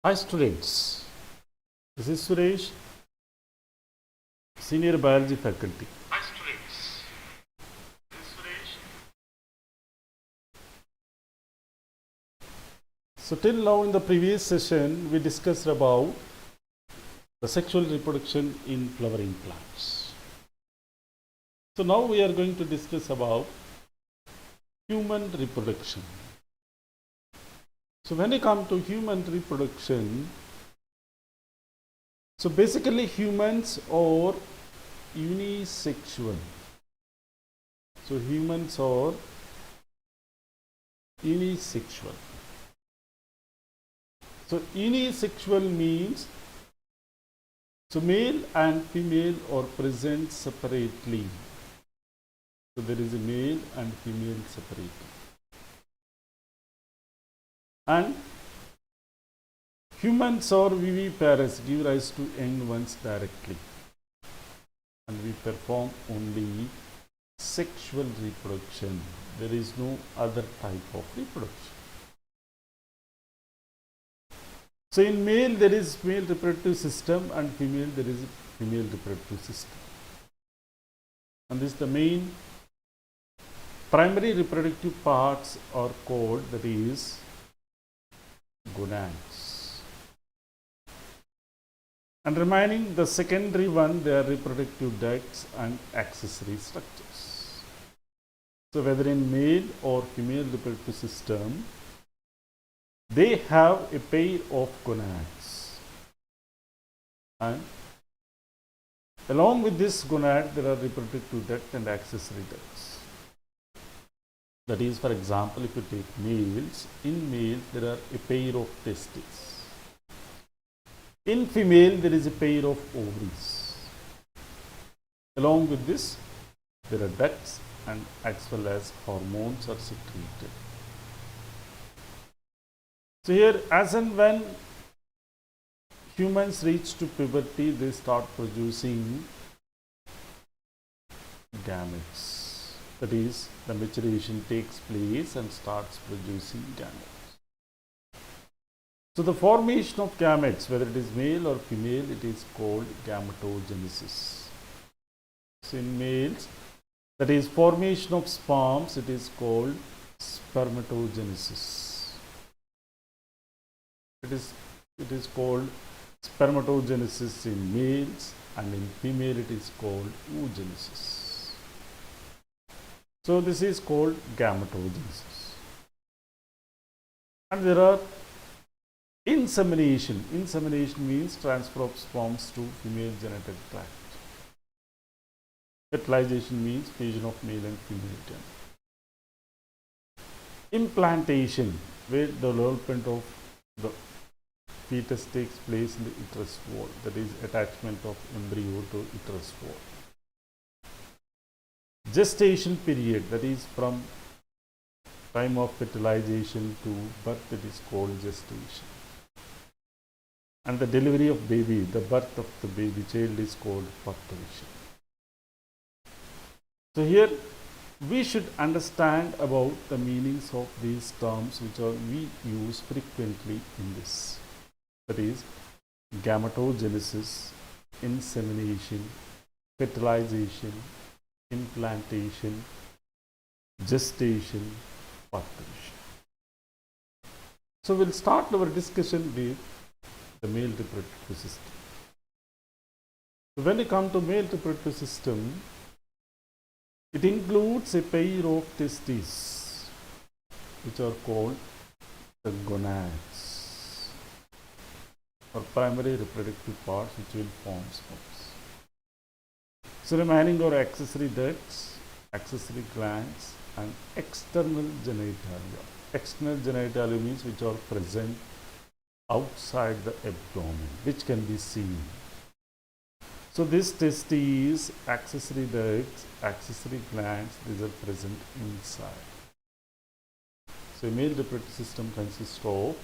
Hi students, this is Suresh, Senior Biology Faculty. Hi students, this is Suresh. So till now in the previous session we discussed about the sexual reproduction in flowering plants. So now we are going to discuss about human reproduction. So when we come to human reproduction, so basically humans are unisexual. So humans are unisexual. So unisexual means so male and female are present separately. So there is a male and female separately. And humans or viviparous give rise to young ones directly. And we perform only sexual reproduction. There is no other type of reproduction. So in male there is male reproductive system and female there is female reproductive system. And this is the main primary reproductive parts are called, that is gonads. And remaining the secondary one, they are reproductive ducts and accessory structures. So whether in male or female reproductive system, they have a pair of gonads. And along with this gonad, there are reproductive duct and accessory ducts. That is, for example, if you take males, in male there are a pair of testes. In female there is a pair of ovaries. Along with this, there are ducts and as well as hormones are secreted. So here, as and when humans reach to puberty, they start producing gametes. That is, the maturation takes place and starts producing gametes. So the formation of gametes, whether it is male or female, it is called gametogenesis. So in males, that is formation of sperms, it is called spermatogenesis. It is called spermatogenesis in males, and in female it is called oogenesis. So this is called gametogenesis. And there are insemination. Insemination means transfer of sperms to female genital tract. Fertilization means fusion of male and female gametes. Implantation, where the development of the fetus takes place in the uterus wall, that is attachment of embryo to uterus wall. Gestation period, that is from time of fertilization to birth, it is called gestation. And the delivery of baby, the birth of the baby child, is called parturition. So here we should understand about the meanings of these terms which we use frequently in this. That is gametogenesis, insemination, fertilization, implantation, gestation, parturition. So we'll start our discussion with the male reproductive system. So when we come to male reproductive system, it includes a pair of testes which are called the gonads, or primary reproductive parts which will form sperms. So remaining are accessory ducts, accessory glands, and external genitalia. External genitalia means which are present outside the abdomen, which can be seen. So this testes, accessory ducts, accessory glands, these are present inside. So a male reproductive system consists of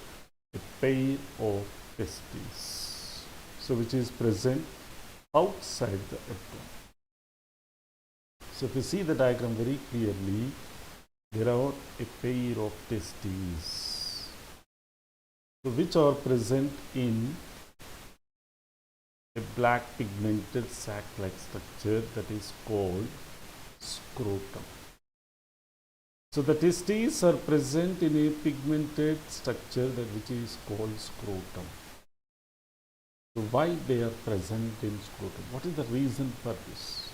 a pair of testes, so which is present outside the abdomen. So if you see the diagram very clearly, there are a pair of testes which are present in a black pigmented sac-like structure that is called scrotum. So the testes are present in a pigmented structure which is called scrotum. So why they are present in scrotum? What is the reason for this?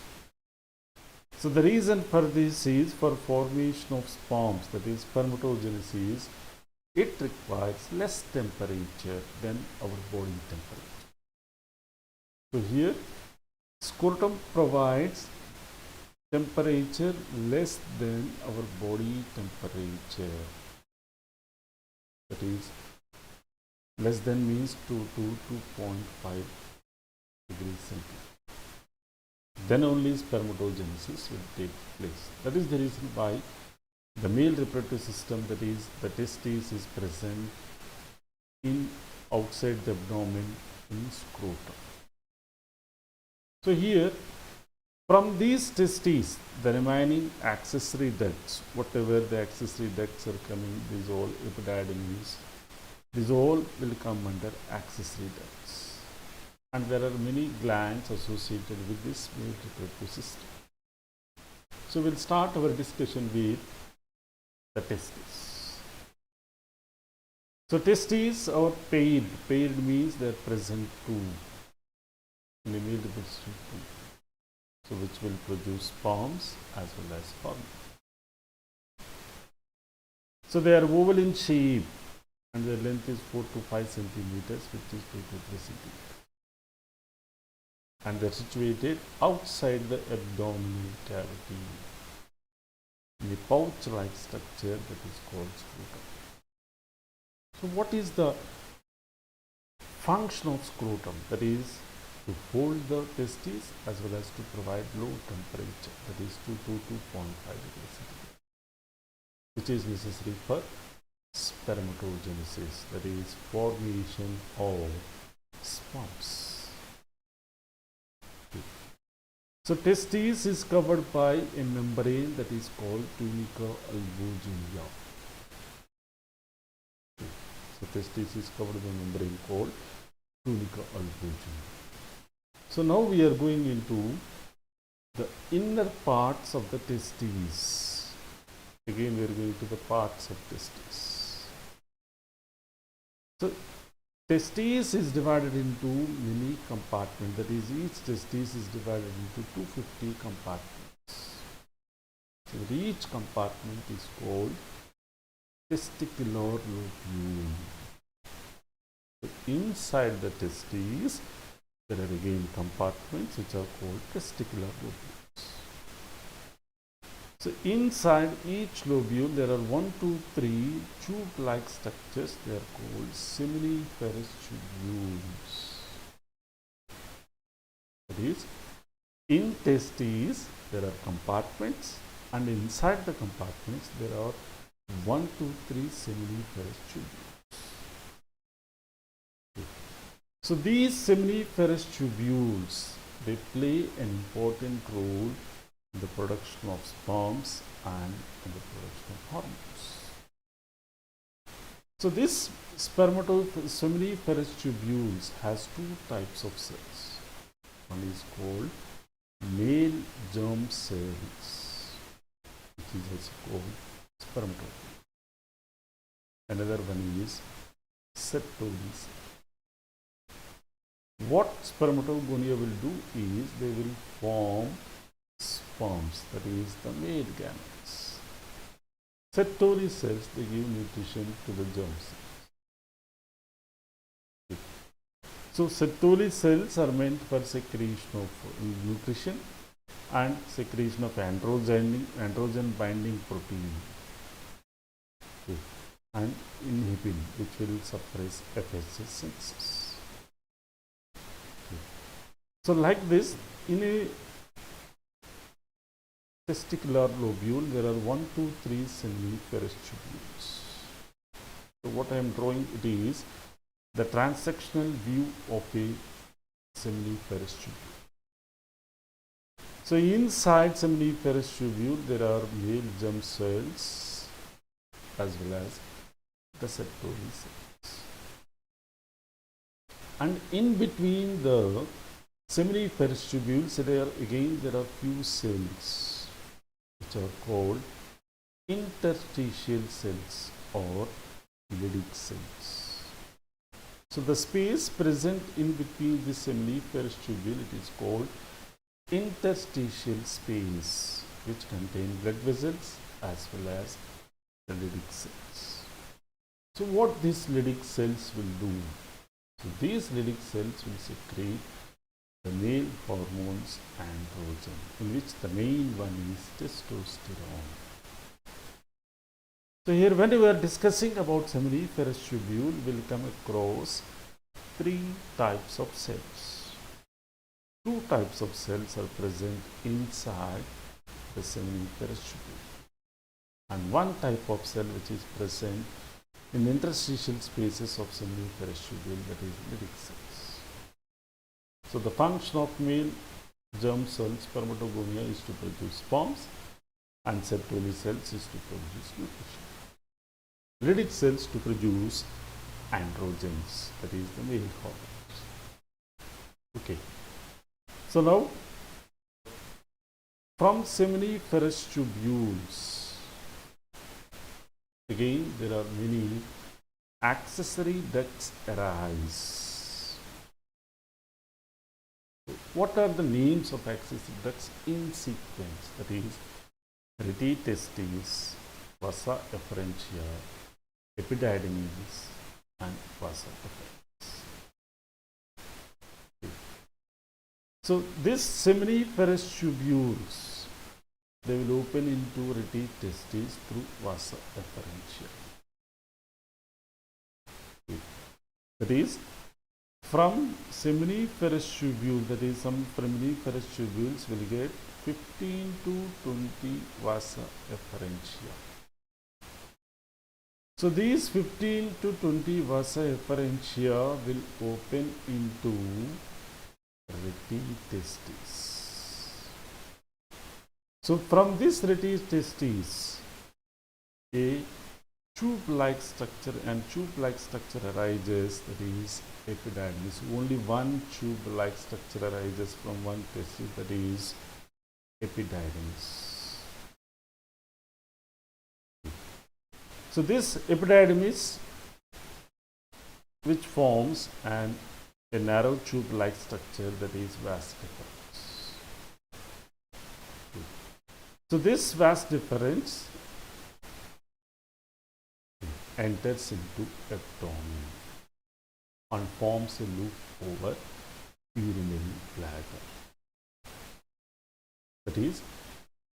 So the reason for this is for formation of sperms, that is spermatogenesis. It requires less temperature than our body temperature. So here scrotum provides temperature less than our body temperature. That is, less than means 2 to 2.5 degrees centigrade. Then only spermatogenesis will take place. That is the reason why the male reproductive system, that is the testes, is present in outside the abdomen in scrotum. So here, from these testes, the remaining accessory ducts, whatever the accessory ducts are coming, these all epididymis, these all will come under accessory ducts. And there are many glands associated with this male reproductive system. So we'll start our discussion with the testes. So testes are paired. Paired means they are present two in the male reproductive system. So which will produce sperms as well as hormones. So they are oval in shape and their length is 4 to 5 centimeters, which is 2 to 3 centimeters. And they are situated outside the abdominal cavity in a pouch-like structure that is called scrotum. So what is the function of scrotum? That is to hold the testes as well as to provide low temperature, that is 2 to 2.5 degrees centigrade, which is necessary for spermatogenesis, that is formation of sperms. So testes is covered by a membrane that is called tunica albuginea. So testes is covered by a membrane called tunica albuginea. So now we are going into the inner parts of the testes. Again we are going to the parts of testes. So testes is divided into many compartments, that is each testis is divided into 250 compartments. So each compartment is called testicular lobule. So inside the testes there are again compartments which are called testicular lobules. So inside each lobule there are 1, 2, 3 tube-like structures. They are called seminiferous tubules. That is, in testes there are compartments, and inside the compartments there are 1, 2, 3 seminiferous tubules. So these seminiferous tubules, they play an important role in the production of sperms and in the production of hormones. So this seminiferous tubules has two types of cells. One is called male germ cells, which is also called spermatozoa. Another one is Sertoli cells. What spermatogonia will do is they will form sperms, that is the male gametes. Sertoli cells, they give nutrition to the germ cells. So Sertoli cells are meant for secretion of nutrition and secretion of androgen binding protein and inhibin, which will suppress FSH synthesis. So like this, in a testicular lobule there are 1, 2, 3 seminiferous tubules. So what I am drawing, it is the transsectional view of a seminiferous tubule. So inside seminiferous tubule there are male germ cells as well as the Sertoli cells. And in between the seminiferous tubules, there are few cells which are called interstitial cells or lytic cells. So the space present in between the seminiferous tubule, it is called interstitial space, which contain blood vessels as well as the lytic cells. So what these lytic cells will do? So these lytic cells will secrete the male hormones androgen, in which the main one is testosterone. So here when we are discussing about seminiferous tubule, we will come across three types of cells. Two types of cells are present inside the seminiferous tubule, and one type of cell which is present in interstitial spaces of seminiferous tubule, that is lytic cells. So the function of male germ cell spermatogonia is to produce sperms, and Sertoli cells is to produce nutrition. Lytic cells to produce androgens, that is the male hormones. Okay. So now, from seminiferous tubules, again there are many accessory ducts arise. What are the names of accessory ducts in sequence? That is retitestis, vasa efferentia, epididymis, and vasa efferens. So these seminiferous tubules, they will open into retitestis through vasa efferentia. That is, from seminiferous tubule, that is some seminiferous tubules will get 15 to 20 vasa efferentia. So these 15 to 20 vasa efferentia will open into retitestis. So from this retitestis, a tube-like structure arises, that is epididymis. Only one tube-like structure arises from one testis, that is epididymis. So this epididymis, which forms a narrow tube-like structure, that is vas deferens. So this vas deferens enters into abdomen and forms a loop over urinary bladder. That is,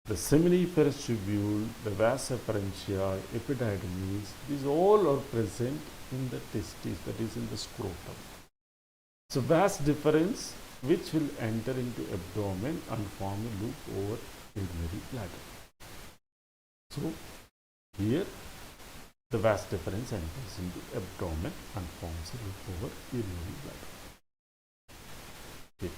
the seminiferous tubule, the vas efferentia, epididymis, these all are present in the testis, that is in the scrotum. So vas deferens, which will enter into abdomen and form a loop over urinary bladder. So here the vas deferens enters into abdomen and forms a loop over urinary bladder. Okay.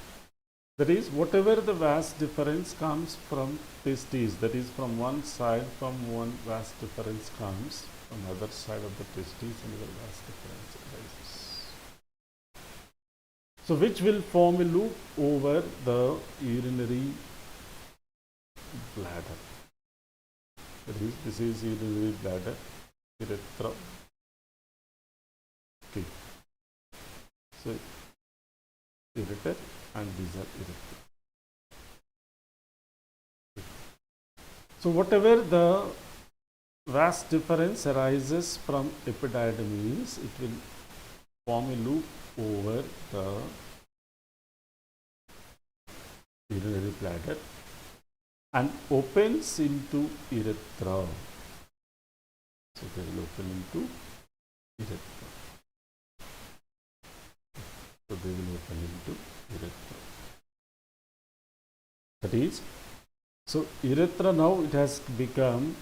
That is, whatever the vas deferens comes from testes, that is from one side, from one vas deferens comes from the other side of the testes, another vas deferens arises. So which will form a loop over the urinary bladder. That is, this is urinary bladder, urethra. Okay. So ureter and these are urethra. So whatever the vas deferens arises from epididymis, it will form a loop over the urinary bladder and opens into urethra. So they will open into urethra. So they will open into urethra. That is, so urethra now it has become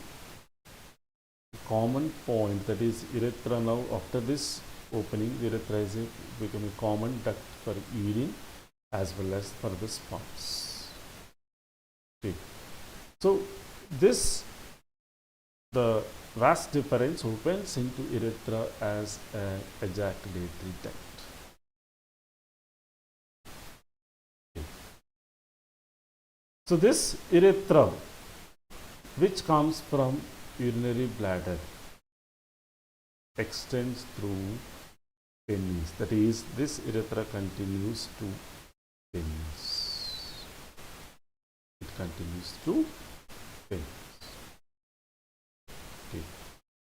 a common point. That is, urethra now after this opening, urethra is become a common duct for urine as well as for the sperms. Okay. So this, the vas deferens opens into urethra as an ejaculatory duct. So this urethra, which comes from urinary bladder, extends through penis. That is, this urethra continues to penis. It continues to penis. Okay.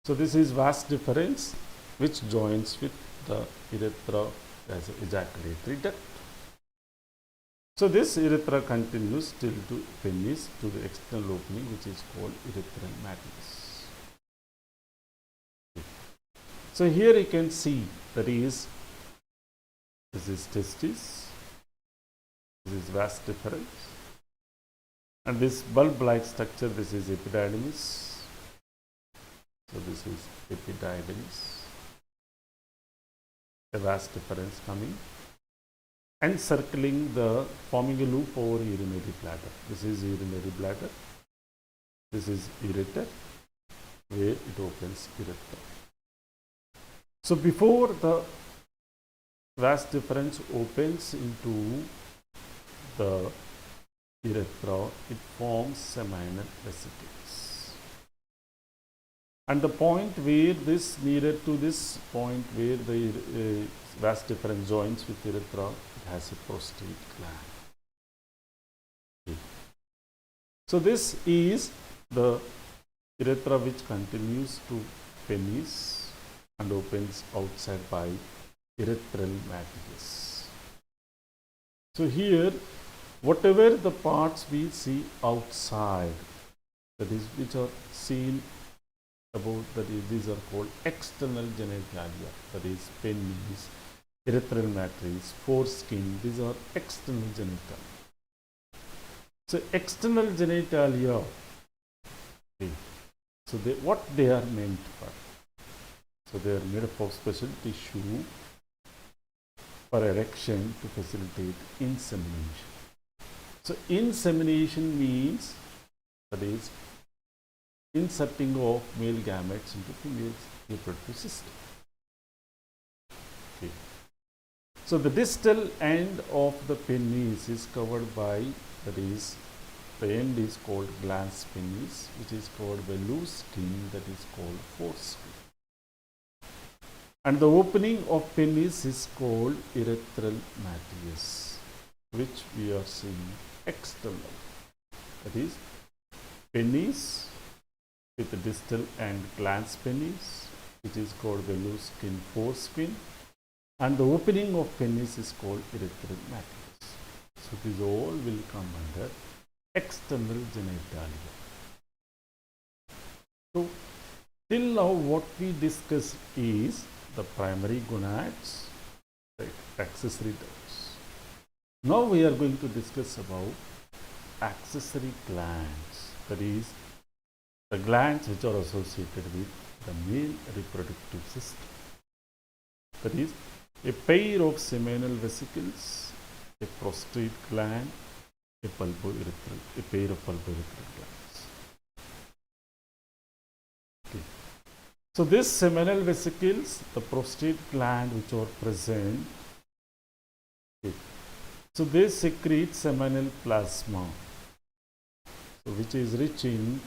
So this is vas deferens, which joins with the urethra as an ejaculatory duct. So this urethra continues till to penis, to the external opening, which is called urethral matrix. Okay. So here you can see, that is, this is testis, this is vas deferens, and this bulb-like structure, this is epididymis. So this is epididymis, the vas deferens coming and circling the, forming a loop over urinary bladder. This is urinary bladder, this is ureter, where it opens urethra. So before the vas deferens opens into the urethra, it forms seminal vesicles. And the point where this, nearer to this point where the vas deferens joins with urethra, it has a prostate gland. Okay. So this is the urethra which continues to penis and opens outside by urethral matrix. So here, whatever the parts we see outside, that is, which are seen above, that is, these are called external genitalia, that is, penis, urethral matrix, foreskin, these are external genitalia. So external genitalia, okay. So what they are meant for? So they are made up of special tissue for erection to facilitate insemination. So insemination means, that is, inserting of male gametes into female reproductive system. Okay. So the distal end of the penis is covered by, that is, the end is called glans penis, which is covered by loose skin, that is called foreskin. And the opening of penis is called urethral matrix, which we are seeing external. That is, penis with the distal end glans penis, which is called the loose skin foreskin, and the opening of penis is called urethral matrix. So these all will come under external genitalia. So till now what we discussed is the primary gonads, right, accessory ducts. Now we are going to discuss about accessory glands, that is, the glands which are associated with the male reproductive system. That is, a pair of seminal vesicles, a prostate gland, a pair of pulbourethral glands. Okay. So these seminal vesicles, the prostate gland which are present, okay, so they secrete seminal plasma, so which is rich in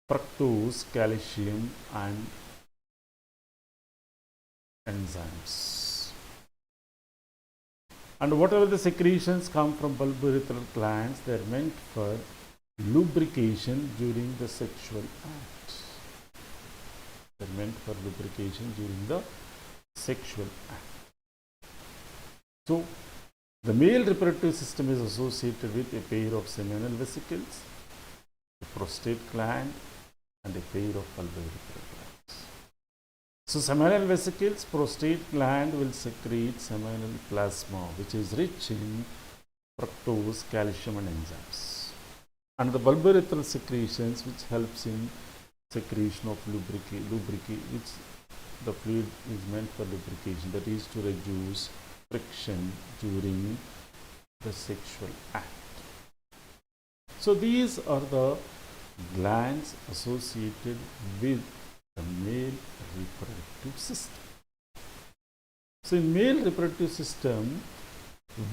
fructose, calcium and enzymes. And whatever the secretions come from pulbourethral glands, they are meant for lubrication during the sexual act. They are meant for lubrication during the sexual act. So the male reproductive system is associated with a pair of seminal vesicles, a prostate gland, and a pair of pulbourethral glands. So seminal vesicles, prostate gland will secrete seminal plasma, which is rich in fructose, calcium and enzymes. And the pulbourethral secretions, which helps in secretion of lubricate, which the fluid is meant for lubrication, that is to reduce friction during the sexual act. So these are the glands associated with the male reproductive system. So in male reproductive system,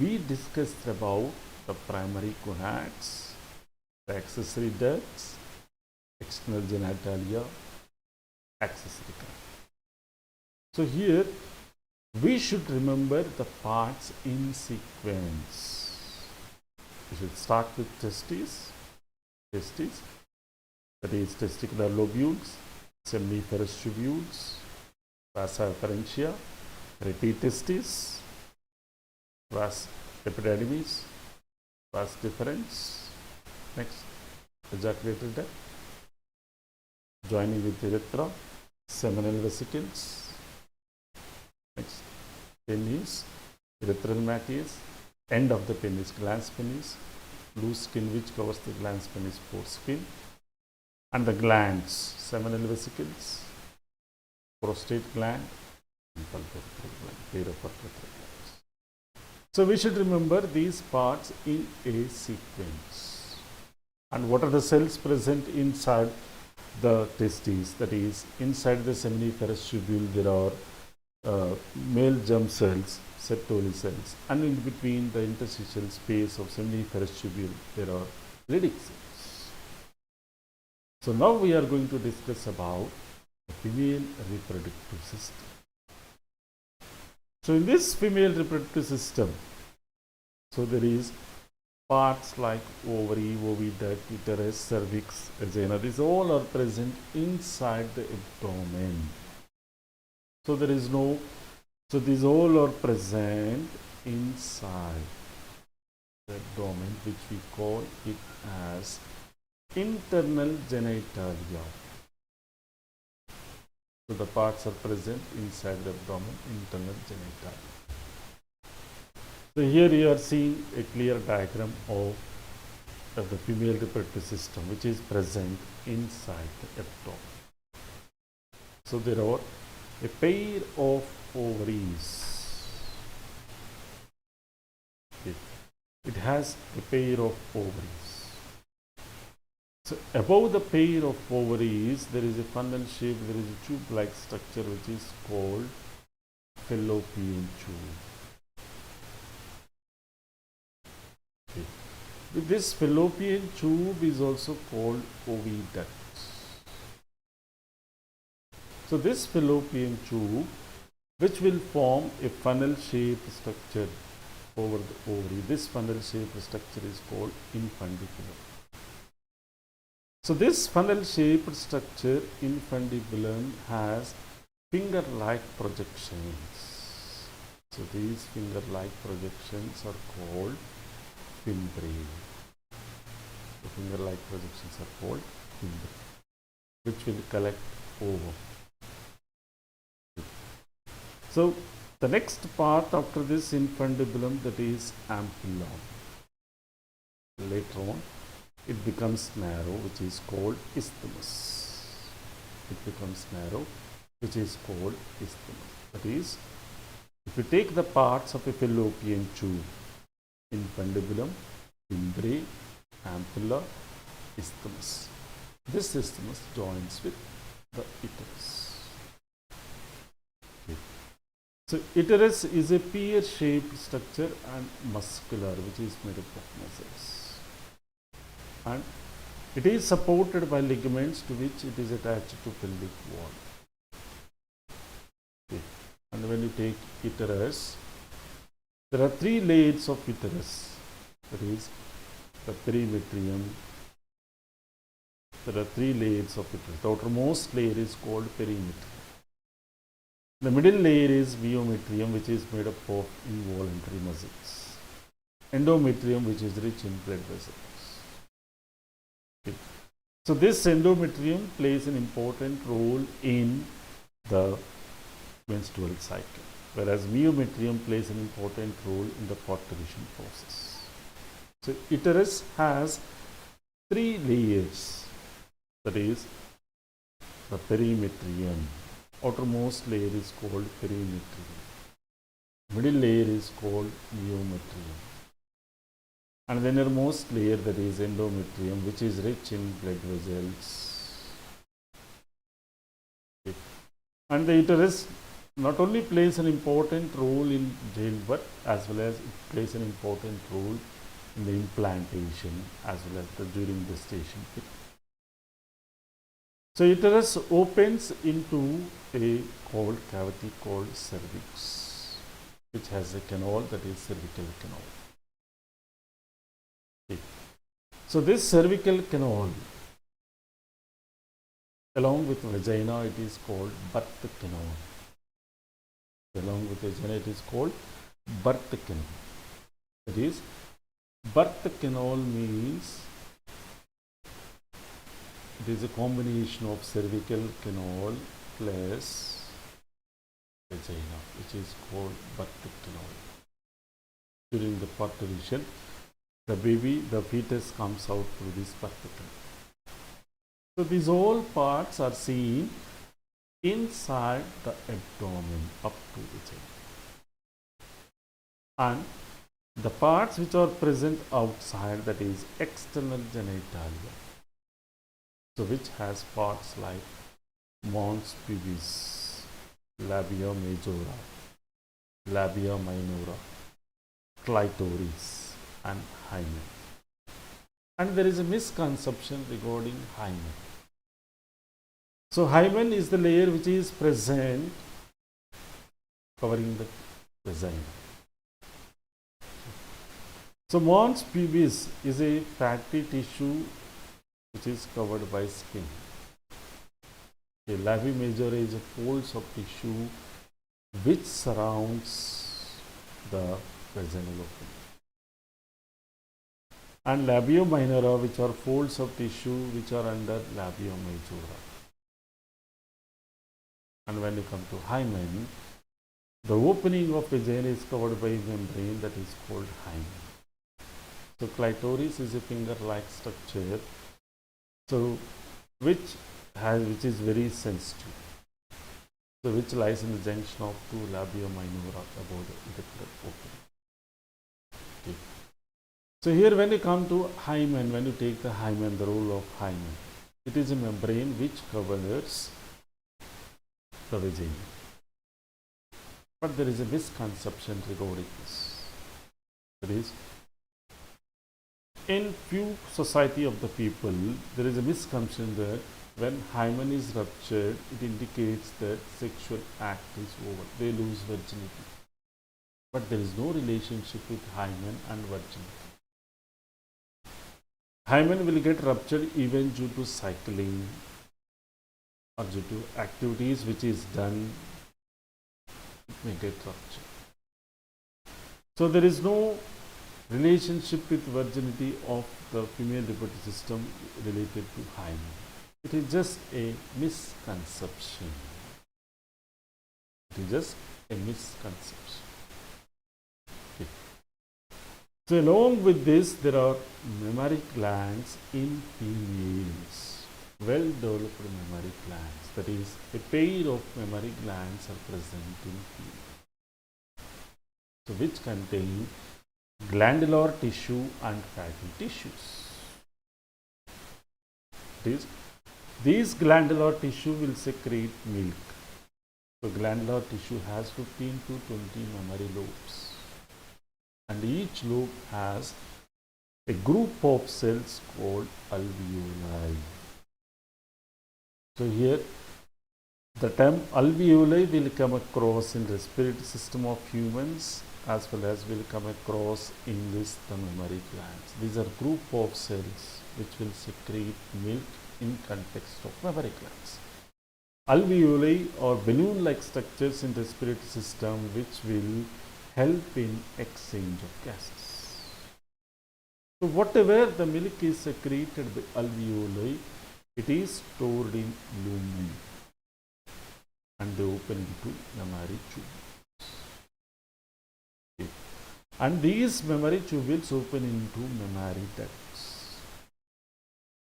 we discussed about the primary gonads, the accessory ducts, external genitalia, accessory canal. So here we should remember the parts in sequence. We should start with testes, that is testicular lobules, seminiferous tubules, vasa efferentia, retitestis, vas epididymis, vas deferens. Next, ejaculatory duct, joining with urethra, seminal vesicles. Next, penis, urethral matrix, end of the penis, glans penis, loose skin which covers the glans penis foreskin, and the glands, seminal vesicles, prostate gland, and pulpurethral gland, pair of pulpurethral glands. So we should remember these parts in a sequence. And what are the cells present inside the testes? That is, inside the seminiferous tubule there are male germ cells, Sertoli cells, and in between the interstitial space of seminiferous tubule there are Leydig cells. So now we are going to discuss about the female reproductive system. So in this female reproductive system, so there is parts like ovary, oviduct, uterus, cervix, vagina. These all are present inside the abdomen. So there is no, so these all are present inside the abdomen, which we call it as internal genitalia. So the parts are present inside the abdomen, internal genitalia. So here you are seeing a clear diagram of the female reproductive system, which is present inside the abdomen. So there are a pair of ovaries. It has a pair of ovaries. So above the pair of ovaries, there is a funnel shape, there is a tube-like structure which is called fallopian tube. This fallopian tube is also called oviduct. So this fallopian tube, which will form a funnel-shaped structure over the ovary, this funnel-shaped structure is called infundibulum. So this funnel-shaped structure, infundibulum, has finger-like projections. So these finger-like projections are called fimbriae. The finger-like projections are called fimbriae, which will collect ovum. So the next part after this infundibulum, that is ampulla. Later on, it becomes narrow, which is called isthmus. It becomes narrow, which is called isthmus. That is, if you take the parts of a fallopian tube, infundibulum, fimbriae, ampulla, isthmus. This isthmus joins with the uterus. So uterus is a pear-shaped structure and muscular, which is made up of muscles. And it is supported by ligaments to which it is attached to pelvic wall. Okay. And when you take uterus, there are three layers of uterus. That is the perimetrium. There are three layers of uterus. The outermost layer is called perimetrium. The middle layer is myometrium, which is made up of involuntary muscles. Endometrium, which is rich in blood vessels. Okay. So this endometrium plays an important role in the menstrual cycle, whereas myometrium plays an important role in the parturition process. So uterus has three layers, that is the perimetrium. Outermost layer is called perimetrium. Middle layer is called myometrium. And the innermost layer, that is endometrium, which is rich in blood vessels. Okay. And the uterus not only plays an important role in childbirth, as well as it plays an important role in the implantation as well as during gestation period. So uterus opens into a cavity called cervix, which has a canal, that is cervical canal. Okay. So this cervical canal, along with vagina, it is called birth canal. Along with vagina, it is called birth canal. That is, birth canal means it is a combination of cervical canal plus vagina, which is called birth canal. During the parturition, the fetus comes out through this birth canal. So these all parts are seen inside the abdomen up to vagina. And the parts which are present outside, that is external genitalia, so which has parts like mons pubis, labia majora, labia minora, clitoris and hymen. And there is a misconception regarding hymen. So hymen is the layer which is present covering the vagina. So mons pubis is a fatty tissue which is covered by skin. A labia majora is a folds of tissue which surrounds the vaginal opening. And labia minora, which are folds of tissue which are under labia majora. And when you come to hymen, the opening of vagina is covered by a membrane that is called hymen. So clitoris is a finger-like structure, so which is very sensitive, so which lies in the junction of two labia minora above the uterular opening. Okay. So here when you come to hymen, when you take the hymen, the role of hymen, it is a membrane which covers the vagina. But there is a misconception regarding this. That is, in few society of the people, there is a misconception that when hymen is ruptured, it indicates that sexual act is over. They lose virginity. But there is no relationship with hymen and virginity. Hymen will get ruptured even due to cycling or due to activities which is done, it may get ruptured. So there is no relationship with virginity of the female reproductive system related to hymen. It is just a misconception. It is just a misconception. Okay. So along with this, there are mammary glands in females, well-developed mammary glands. That is, a pair of mammary glands are present in females, so which contain glandular tissue and fatty tissues. These glandular tissue will secrete milk. So glandular tissue has 15 to 20 mammary lobes, and each lobe has a group of cells called alveoli. So here the term alveoli will come across in respiratory system of humans, as well as will come across in the mammary glands. These are group of cells which will secrete milk in context of mammary glands. Alveoli are balloon-like structures in respiratory system which will help in exchange of gases. So whatever the milk is secreted by alveoli, it is stored in lumen and they open into mammary tubules. Okay. And these mammary tubules open into mammary ducts.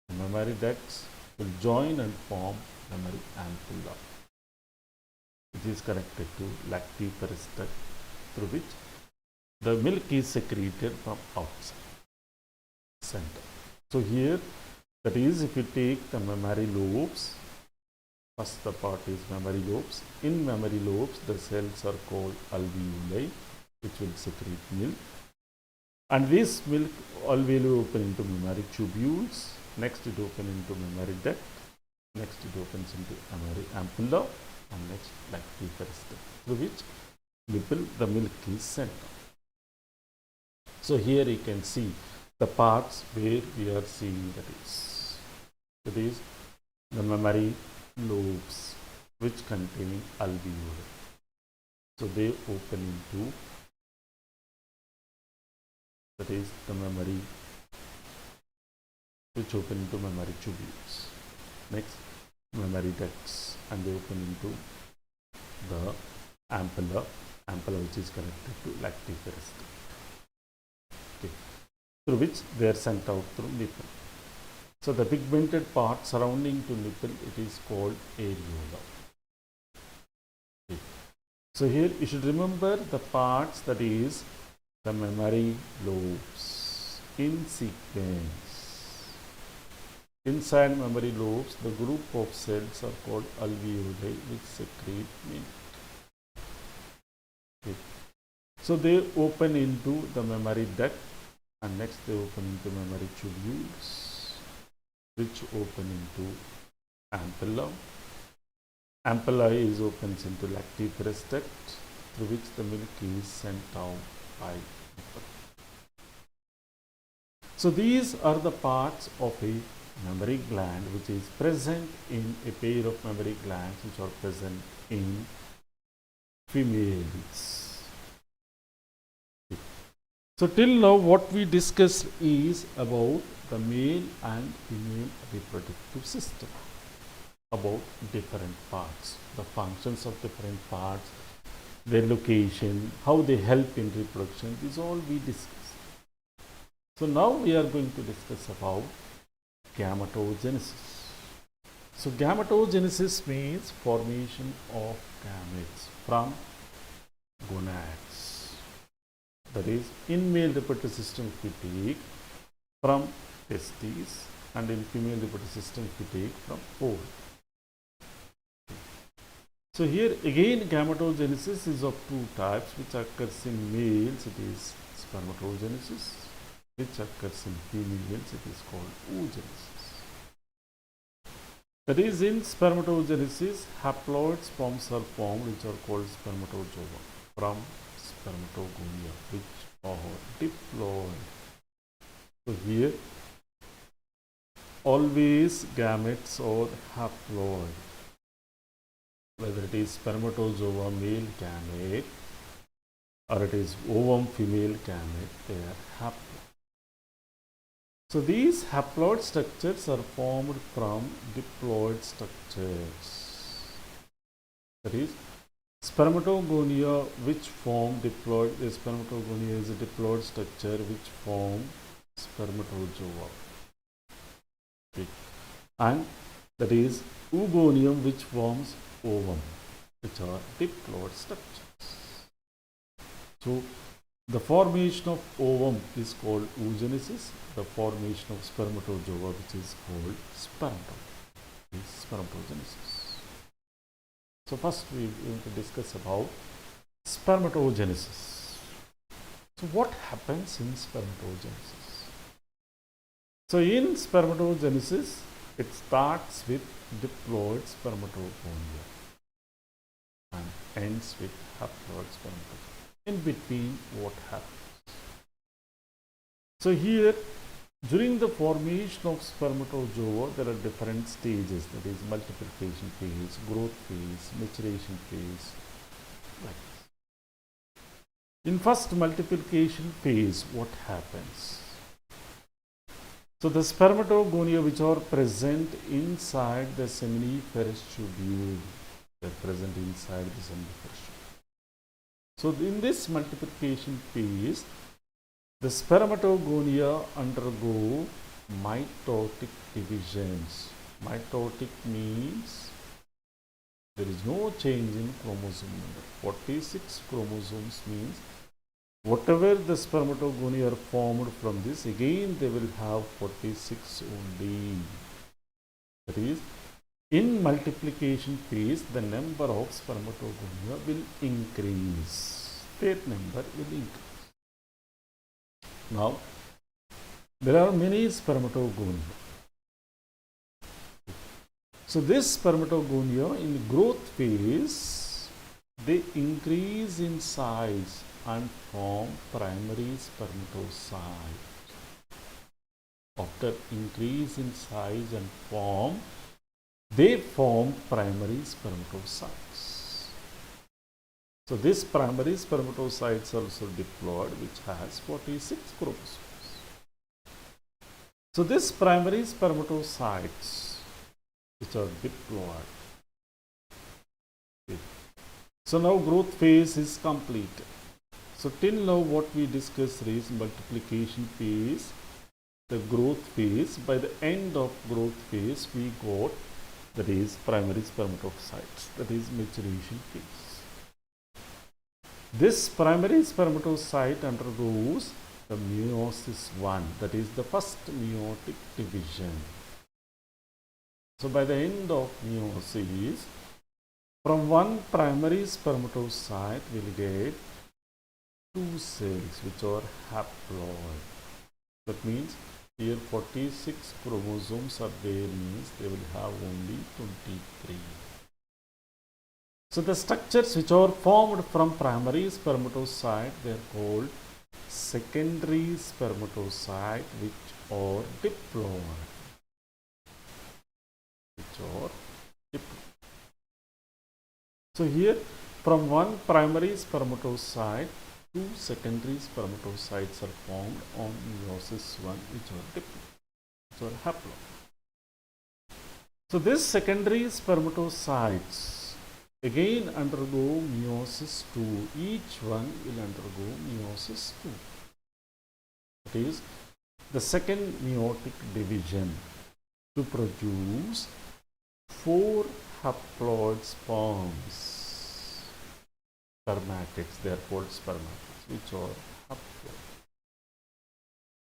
The mammary ducts will join and form mammary ampulla. It is connected to lactiferous duct through which the milk is secreted from outside center. So here, that is, if you take the mammary lobes, first the part is mammary lobes. In mammary lobes, the cells are called alveoli, which will secrete milk. And this milk alveoli open into mammary tubules. Next it open into mammary duct. Next it opens into mammary ampulla, and next lactive peristem, through which nipple the milk is sent. So here you can see the parts where we are seeing that is the mammary lobes which contain alveoli. So they open into, that is the mammary which open into mammary tubules. Next mammary ducts, and they open into the ampulla which is connected to lactive peristem. Okay. Through which they are sent out through nipple. So the pigmented part surrounding to nipple, it is called areola. Okay. So here you should remember the parts, that is the mammary lobes in sequence. Inside mammary lobes, the group of cells are called alveoli which secrete milk. Okay. So they open into the mammary duct, and next they open into mammary tubules, which open into ampulla. Ampulla is opens into lactive peristem, through which the milk is sent out by nipple. So these are the parts of a mammary gland which is present in a pair of mammary glands which are present in females. So till now what we discussed is about the male and female reproductive system, about different parts, the functions of different parts, their location, how they help in reproduction. This all we discussed. So now we are going to discuss about gametogenesis. So gametogenesis means formation of gametes from gonads. That is, in male reproductive system we take from testes, and in female reproductive system we take from ovum. So here again gametogenesis is of two types, which occurs in males, it is spermatogenesis, which occurs in females, it is called oogenesis. That is, in spermatogenesis, haploid sperms are formed which are called spermatozoa from spermatogonia, which are diploid. So here always gametes are haploid, whether it is spermatozoa male gamete or it is ovum female gamete, they are haploid. So these haploid structures are formed from diploid structures. That is, spermatogonia which form diploid, the spermatogonia is a diploid structure which form spermatozoa. Okay. And that is oogonium which forms ovum, which are diploid structures. So the formation of ovum is called oogenesis. The formation of spermatozoa, which is called spermatogenesis. So first we want to discuss about spermatogenesis. So what happens in spermatogenesis? So in spermatogenesis, it starts with diploid spermatogonia and ends with haploid spermatogonia. In between, what happens? So here, during the formation of spermatozoa, there are different stages, that is multiplication phase, growth phase, maturation phase, like this. In first multiplication phase, what happens? So the spermatogonia which are present inside the seminiferous tubule, they are present inside the seminiferous tubule. So in this multiplication phase, the spermatogonia undergo mitotic divisions. Mitotic means there is no change in chromosome number. 46 chromosomes means whatever the spermatogonia are formed from this, again they will have 46 only. That is, in multiplication phase, the number of spermatogonia will increase. Their number will increase. Now, there are many spermatogonia. So this spermatogonia in growth phase, they increase in size and form primary spermatocyte. After increase in size and form, they form primary spermatocytes. So this primary spermatocytes also diploid, which has 46 chromosomes. So this primary spermatocytes, which are diploid. Okay. So now growth phase is completed. So till now what we discussed is multiplication phase, the growth phase. By the end of growth phase, we got, that is, primary spermatocytes, that is maturation phase. This primary spermatocyte undergoes the meiosis 1, that is the first meiotic division. So by the end of meiosis, from one primary spermatocyte we will get two cells which are haploid. That means here 46 chromosomes are there, means they will have only 23. So the structures which are formed from primary spermatocyte, they are called secondary spermatocyte, which are diploid. So here from one primary spermatocyte, two secondary spermatocytes are formed on meiosis 1, which are diploid, which are haploid. So these secondary spermatocytes again undergo meiosis 2. Each one will undergo meiosis 2. That is the second meiotic division to produce 4 haploid sperms. Spermatids, they are called spermatids, which are haploid.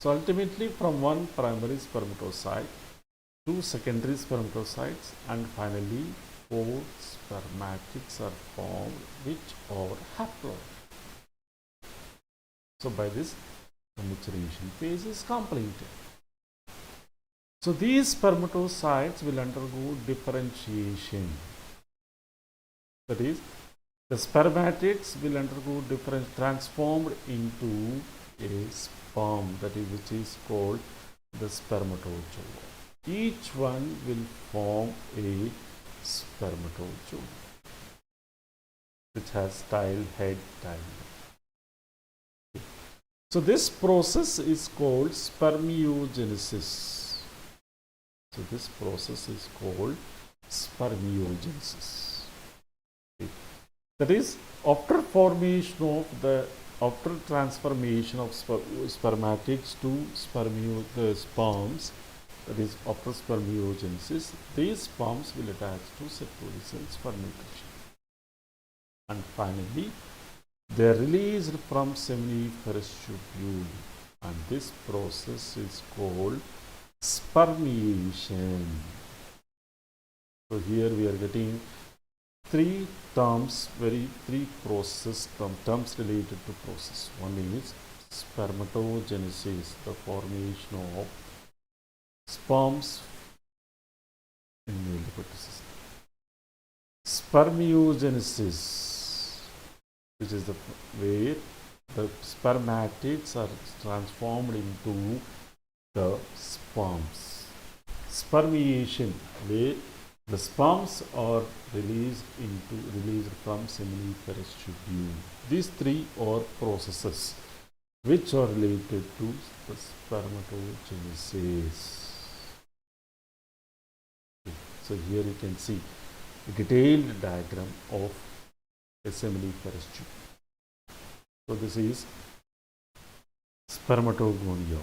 So ultimately from one primary spermatocyte, two secondary spermatocytes, and finally 4 spermatids are formed, which are haploid. So by this, the maturation phase is completed. So these spermatocytes will undergo differentiation. That is, the spermatids will undergo transformed into a sperm, that is, which is called the spermatozoa. Each one will form a spermatozoa, which has tile head, tile neck. So this process is called spermiogenesis. So this process is called spermiogenesis. Okay. That is, after transformation of spermatids to sperms, that is after spermiogenesis, these sperms will attach to Sertoli cells for nutrition. And finally, they are released from seminiferous tubule, and this process is called spermiation. So here we are getting three terms, three process terms related to process. One is spermatogenesis, the formation of sperms in male reproductive system. Spermiogenesis, which is the where the spermatids are transformed into the sperms. Spermiation, where the sperms are released from seminiferous tubule. These three are processes which are related to the spermatogenesis. So here you can see a detailed diagram of a seminiferous tubule. So this is spermatogonia,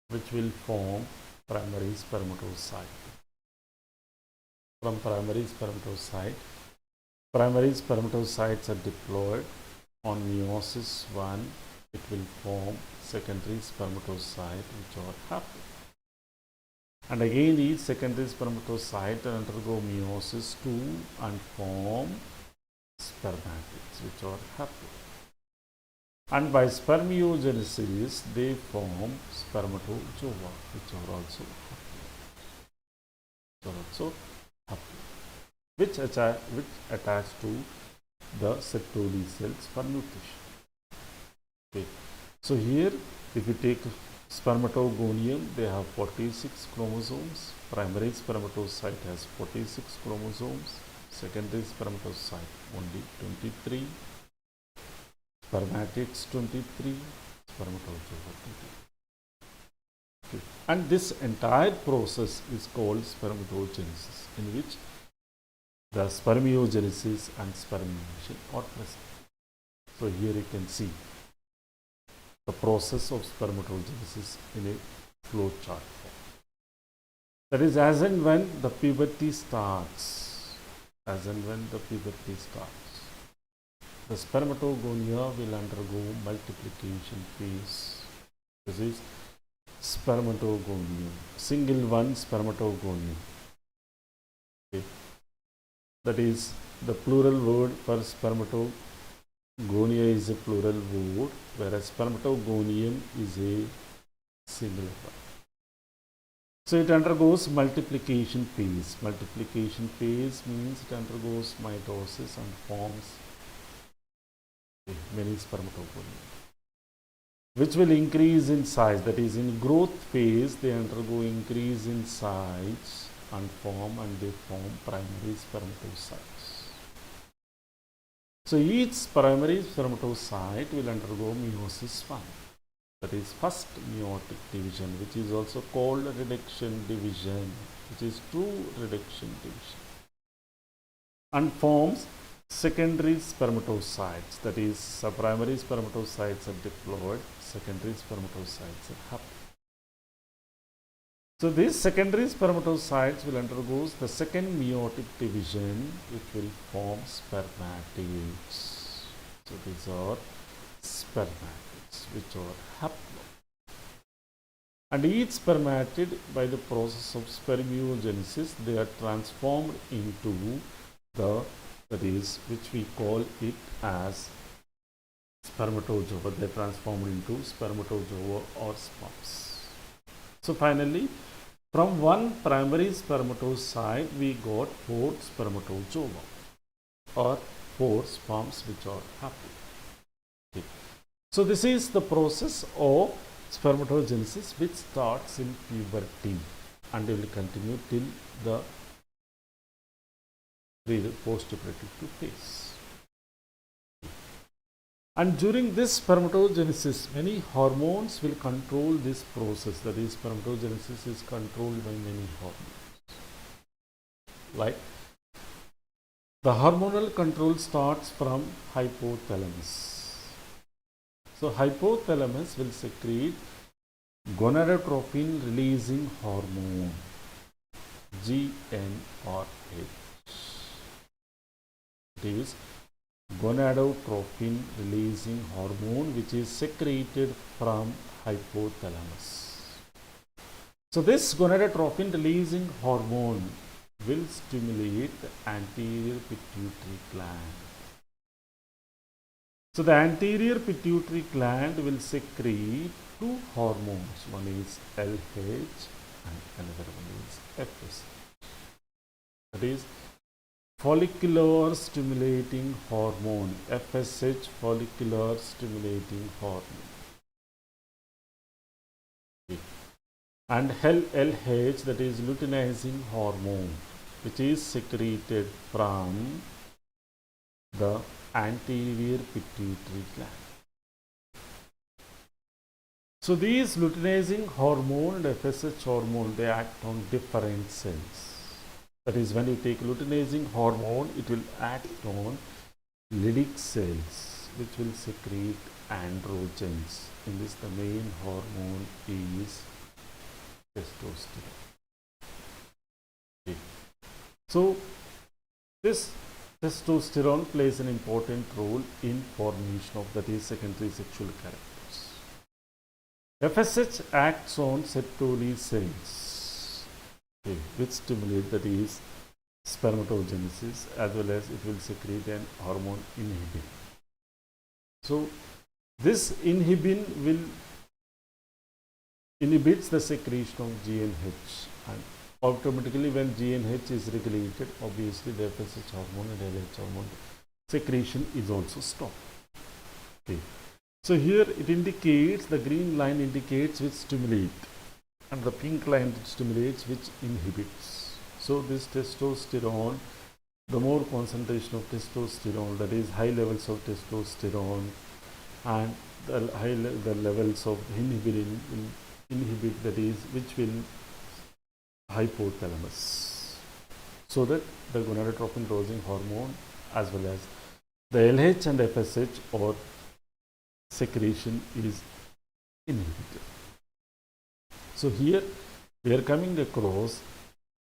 which will form primary spermatocyte. From primary spermatocytes are diploid. On meiosis 1, it will form secondary spermatocyte, which are haploid. And again, each secondary spermatocyte undergo meiosis 2 and form spermatids, which are haploid. and by spermiogenesis they form spermatozoa, which are also which attach to the Sertoli cells for nutrition. Okay. So here, if you take spermatogonium, they have 46 chromosomes. Primary spermatocyte has 46 chromosomes. Secondary spermatocyte only 23. Spermatids 23. Spermatozoa 23. Okay. And this entire process is called spermatogenesis, in which the spermiogenesis and spermination are present. So here you can see the process of spermatogenesis in a flow chart form. That is, as and when the puberty starts, the spermatogonia will undergo multiplication phase. This is spermatogonium, single one spermatogonium. Okay. That is, the plural word for spermatogonia is a plural word, whereas spermatogonium is a singular one. So it undergoes multiplication phase. Multiplication phase means it undergoes mitosis and forms many spermatogonia, which will increase in size. That is, in growth phase they undergo increase in size and they form primary spermatocytes. So each primary spermatocyte will undergo meiosis 1. That is first meiotic division, which is also called reduction division, which is true reduction division, and forms secondary spermatocytes. That is, primary spermatocytes are diploid, secondary spermatocytes are haploid. So these secondary spermatocytes will undergo the second meiotic division, which will form spermatids. So these are spermatids, which are haploid. And each spermatid, by the process of spermiogenesis, they are transformed into that is, which we call it as spermatozoa. They are transformed into spermatozoa or sperms. So finally, from one primary spermatocyte, we got 4 spermatozoa or 4 sperms, which are haploid. Okay. So this is the process of spermatogenesis, which starts in puberty and will continue till the post-reproductive phase. And during this spermatogenesis, many hormones will control this process. That is, spermatogenesis is controlled by many hormones. Like, the hormonal control starts from hypothalamus. So hypothalamus will secrete gonadotropin releasing hormone, GnRH. It is gonadotropin releasing hormone, which is secreted from hypothalamus. So this gonadotropin releasing hormone will stimulate the anterior pituitary gland. So the anterior pituitary gland will secrete 2 hormones. One is LH and another one is FSH. That is follicular stimulating hormone, FSH, follicular stimulating hormone. Okay. And LH, that is luteinizing hormone, which is secreted from the anterior pituitary gland. So these luteinizing hormone and FSH hormone, they act on different cells. That is, when you take luteinizing hormone, it will act on Leydig cells, which will secrete androgens. In this, the main hormone is testosterone. Okay. So this testosterone plays an important role in formation of, that is, secondary sexual characters. FSH acts on Sertoli cells, okay, which stimulate, that is, spermatogenesis, as well as it will secrete an hormone inhibin. So This inhibin will inhibits the secretion of GNH, and automatically when GNH is regulated, obviously the FSH hormone and LH hormone secretion is also stopped. Okay. So here it indicates, the green line indicates which stimulate, and the pink line stimulates which inhibits. So this testosterone, the more concentration of testosterone, that is high levels of testosterone, and the levels of inhibin will inhibit, that is which will hypothalamus, so that the gonadotropin-releasing hormone as well as the LH and FSH or secretion is inhibited. So here we are coming across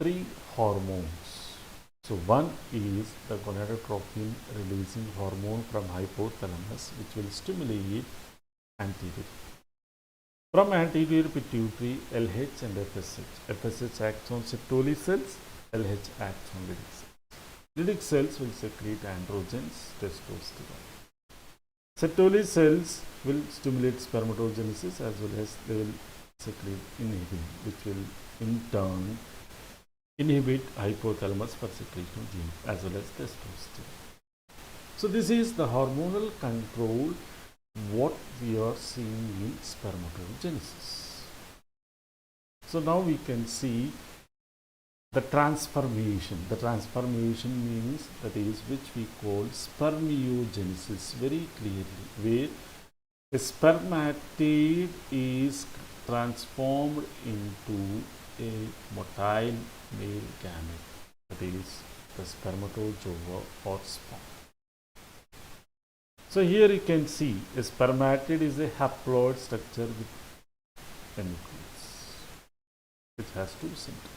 three hormones. So one is the gonadotropin releasing hormone from hypothalamus, which will stimulate anterior. From anterior pituitary, LH and FSH. FSH acts on Sertoli cells, LH acts on Leydig cells. Leydig cells will secrete androgens, testosterone. Sertoli cells will stimulate spermatogenesis as well as they will secrete inhibin, which will in turn inhibit hypothalamus for secretion of genes as well as testosterone. So this is the hormonal control what we are seeing in spermatogenesis. So now we can see the transformation. The transformation means, that is which we call spermiogenesis very clearly, where a spermatid is transformed into a motile male gamete, that is the spermatozoa or sperm. So here you can see a spermatid is a haploid structure with a nucleus, which has two centers.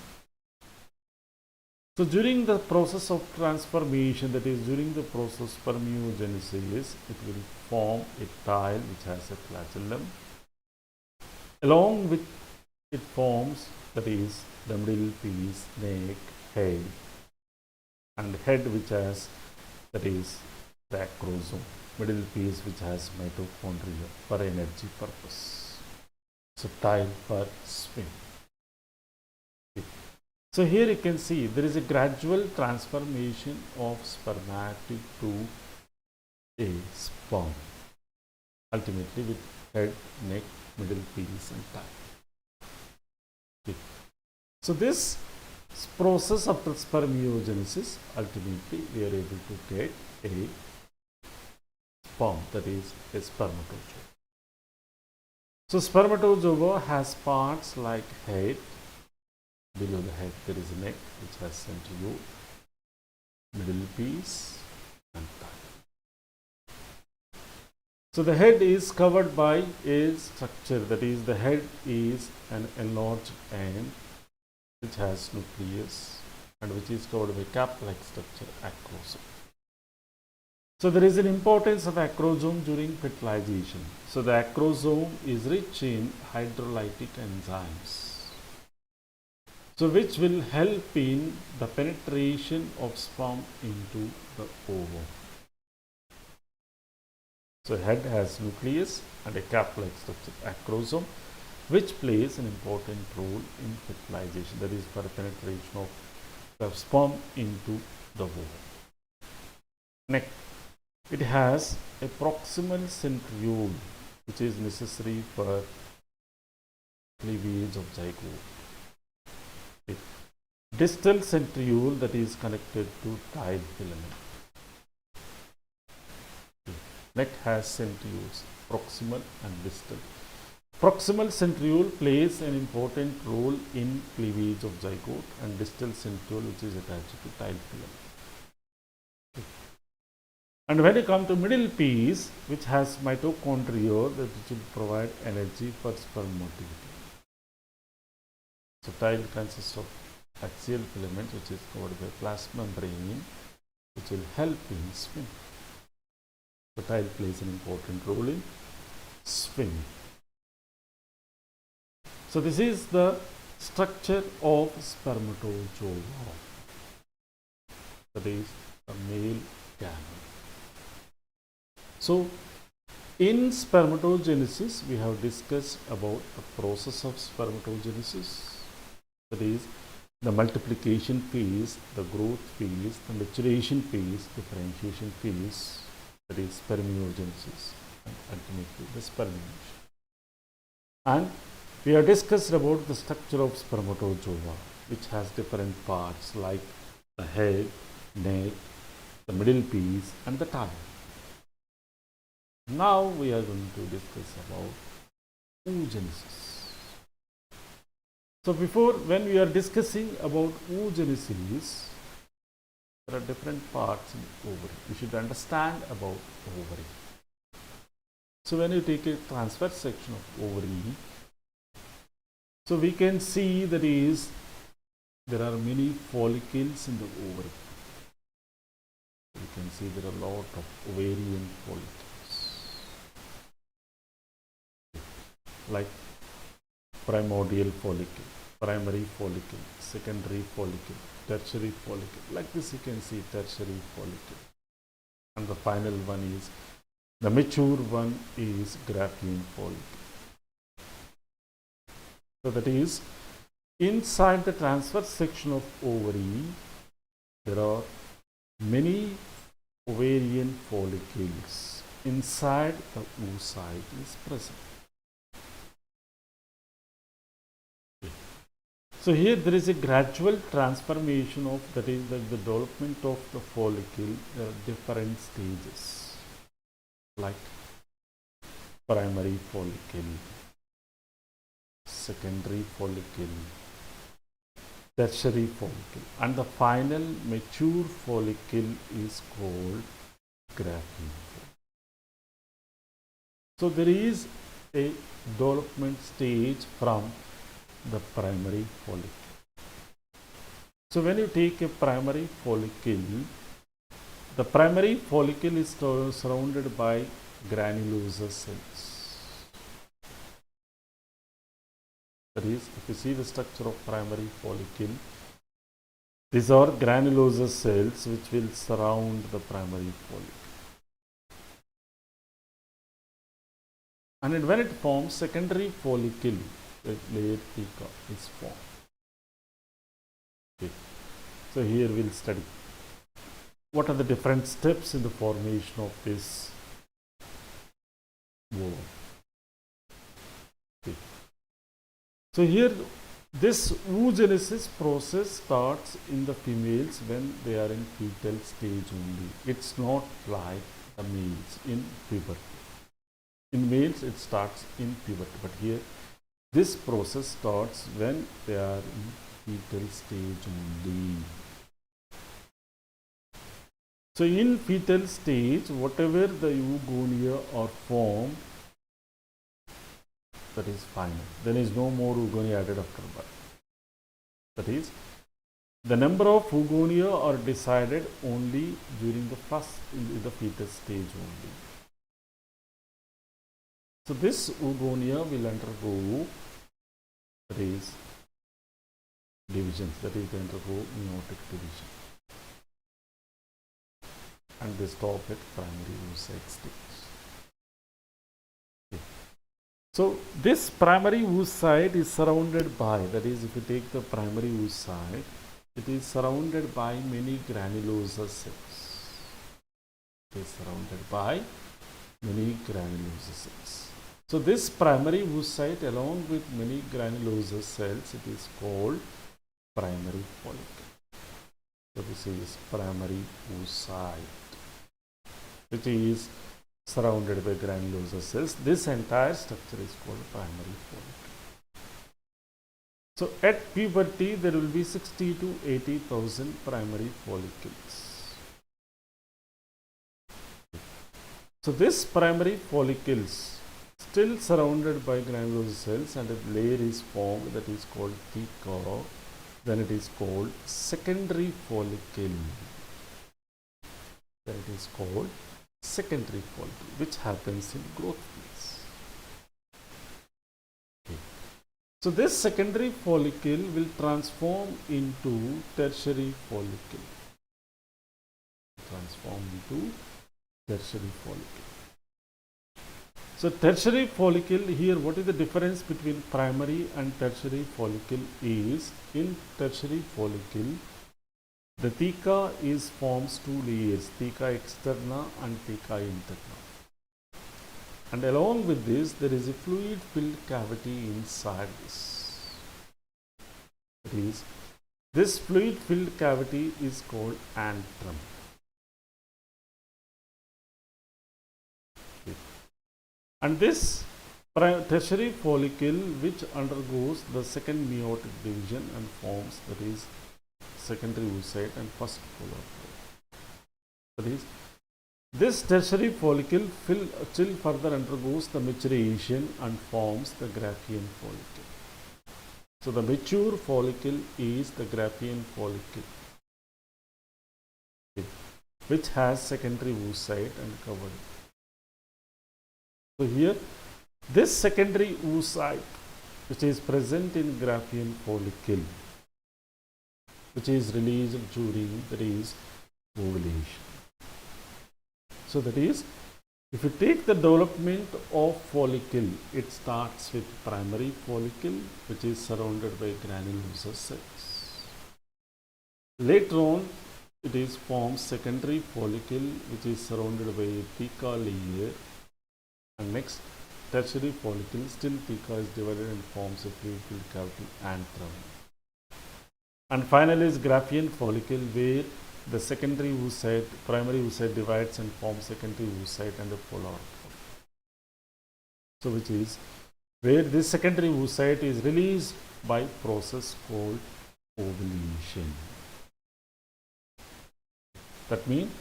So during the process of transformation, that is during the process of spermiogenesis, it will form a tile which has a flagellum. Along with it forms, that is the middle piece, neck, head, and head which has, that is the acrosome, middle piece which has mitochondria for energy purpose. So tile for swim. So here you can see there is a gradual transformation of spermatid to a sperm, ultimately with head, neck, middle piece and tile. Okay. So this process of spermiogenesis, ultimately we are able to get a sperm, that is a spermatozoa. So spermatozoa has parts like head. Below the head there is a neck which has centriole, middle piece and thigh. So the head is covered by a structure, that is the head is an enlarged end which has nucleus and which is covered by cap-like structure, acrosome. So there is an importance of acrosome during fertilization. So the acrosome is rich in hydrolytic enzymes, so which will help in the penetration of sperm into the ovum. So head has nucleus and a cap-like structure, acrosome, which plays an important role in fertilization, that is for penetration of the sperm into the ovum. Next, it has a proximal centriole which is necessary for cleavage of zygote. Distal centriole that is connected to tile filament. Neck has centrioles, proximal and distal. Proximal centriole plays an important role in cleavage of zygote, and distal centriole which is attached to tile filament. And when you come to middle piece, which has mitochondria that which will provide energy for sperm motility. So tile consists of axial filament which is covered by plasma membrane, which will help in swimming. The tile plays an important role in swimming. So this is the structure of spermatozoa, that is a male gamete. So In spermatogenesis, we have discussed about the process of spermatogenesis, that is the multiplication phase, the growth phase, the maturation phase, differentiation phase, that is spermiogenesis, and ultimately the spermination. And we have discussed about the structure of spermatozoa, which has different parts like the head, neck, the middle piece, and the tail. Now we are going to discuss about oogenesis. So when we are discussing about oogenesis, there are different parts in the ovary. You should understand about ovary. So when you take a transverse section of ovary, so we can see that there are many follicles in the ovary. You can see there are a lot of ovarian follicles, like primordial follicle, primary follicle, secondary follicle, tertiary follicle. Like this you can see tertiary follicle. And the final one is, the mature one is Graafian follicle. So that is, inside the transverse section of ovary, there are many ovarian follicles. Inside the oocyte is present. So here there is a gradual transformation of, that is the development of the follicle. There are different stages, like primary follicle, secondary follicle, tertiary follicle, and the final mature follicle is called Graafian follicle. So there is a development stage from the primary follicle. So when you take a primary follicle, the primary follicle is surrounded by granulosa cells. That is, if you see the structure of primary follicle, these are granulosa cells which will surround the primary follicle. And when it forms secondary follicle, the layer theca is formed. Okay. So here we'll study what are the different steps in the formation of this ovum. Okay. So here this oogenesis process starts in the females when they are in fetal stage only. It's not like the males in puberty. In males it starts in puberty, but here this process starts when they are in fetal stage only. So in fetal stage, whatever the oogonia are formed, that is final. There is no more oogonia added after birth. That is, the number of oogonia are decided only during the in the fetus stage only. So this oogonia will undergo, that is, divisions, that is, they undergo meiotic division, and they stop at primary oocyte stage. Okay. So this primary oocyte is surrounded by, that is, if you take the primary oocyte, it is surrounded by many granulosa cells. It is surrounded by many granulosa cells. So this primary oocyte along with many granulosa cells, it is called primary follicle. So this is primary oocyte, which is surrounded by granulosa cells. This entire structure is called primary follicle. So at puberty there will be 60 to 80,000 primary follicles. So this primary follicles still surrounded by granulosa cells, and a layer is formed that is called theca. Then it is called secondary follicle. Then it is called secondary follicle, which happens in growth phase. Okay. So this secondary follicle will transform into tertiary follicle. Transform into tertiary follicle. So tertiary follicle, here what is the difference between primary and tertiary follicle is, in tertiary follicle the theca is forms two layers, theca externa and theca interna. And along with this, there is a fluid filled cavity inside this. That is, this fluid filled cavity is called antrum. Okay. And this tertiary follicle, which undergoes the second meiotic division and forms, that is, secondary oocyte and first polar plate. That is, this tertiary follicle still further undergoes the maturation and forms the Graafian follicle. So the mature follicle is the Graafian follicle, which has secondary oocyte and covered. So here, this secondary oocyte, which is present in Graafian follicle, which is released during, that is, ovulation. So that is, if you take the development of follicle, it starts with primary follicle, which is surrounded by granulosa cells. Later on, it is forms secondary follicle, which is surrounded by a theca layer, and next tertiary follicle, still theca is divided and forms a fluid filled cavity antrum. And finally is Graafian follicle, where the secondary oocyte, primary oocyte divides and forms secondary oocyte and a polar follicle. So which is where this secondary oocyte is released by process called ovulation. That means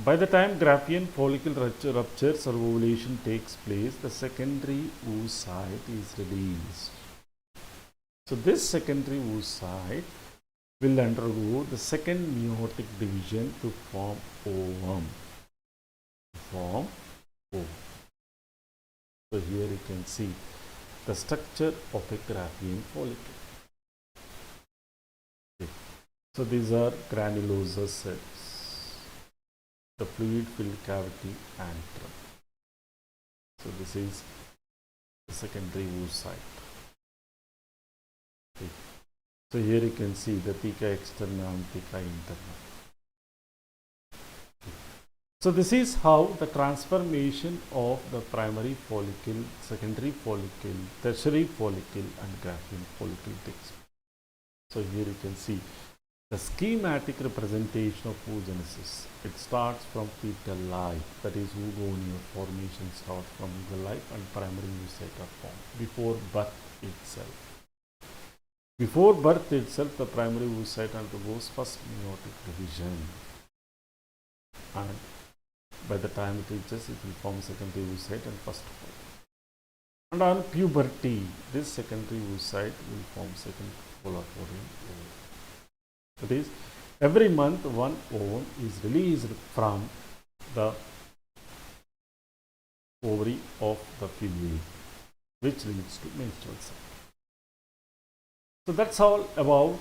by the time Graafian follicle ruptures or ovulation takes place, the secondary oocyte is released. So this secondary oocyte will undergo the second meiotic division to form ovum. So here you can see the structure of a Graafian follicle. Okay. So these are granulosa cells, the fluid filled cavity antrum. So this is the secondary oocyte. Okay. So here you can see the theca externa and theca interna. Okay. So this is how the transformation of the primary follicle, secondary follicle, tertiary follicle and Graafian follicle takes place. So here you can see the schematic representation of oogenesis. It starts from fetal life, that is oogonia formation starts from the life and primary oocyte are formed before birth itself. Before birth itself, the primary oocyte undergoes first meiotic division, and by the time it reaches, it will form secondary oocyte and first polar. And on puberty, this secondary oocyte will form second polar ovum. That is, every month one ovum is released from the ovary of the female, which leads to menstrual cycle. So that's all about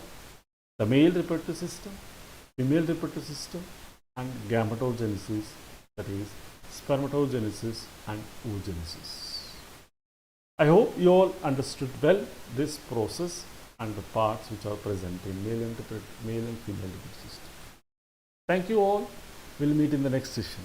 the male reproductive system, female reproductive system, and gametogenesis, that is spermatogenesis and oogenesis. I hope you all understood well this process and the parts which are present in male and female reproductive system. Thank you all. We'll meet in the next session.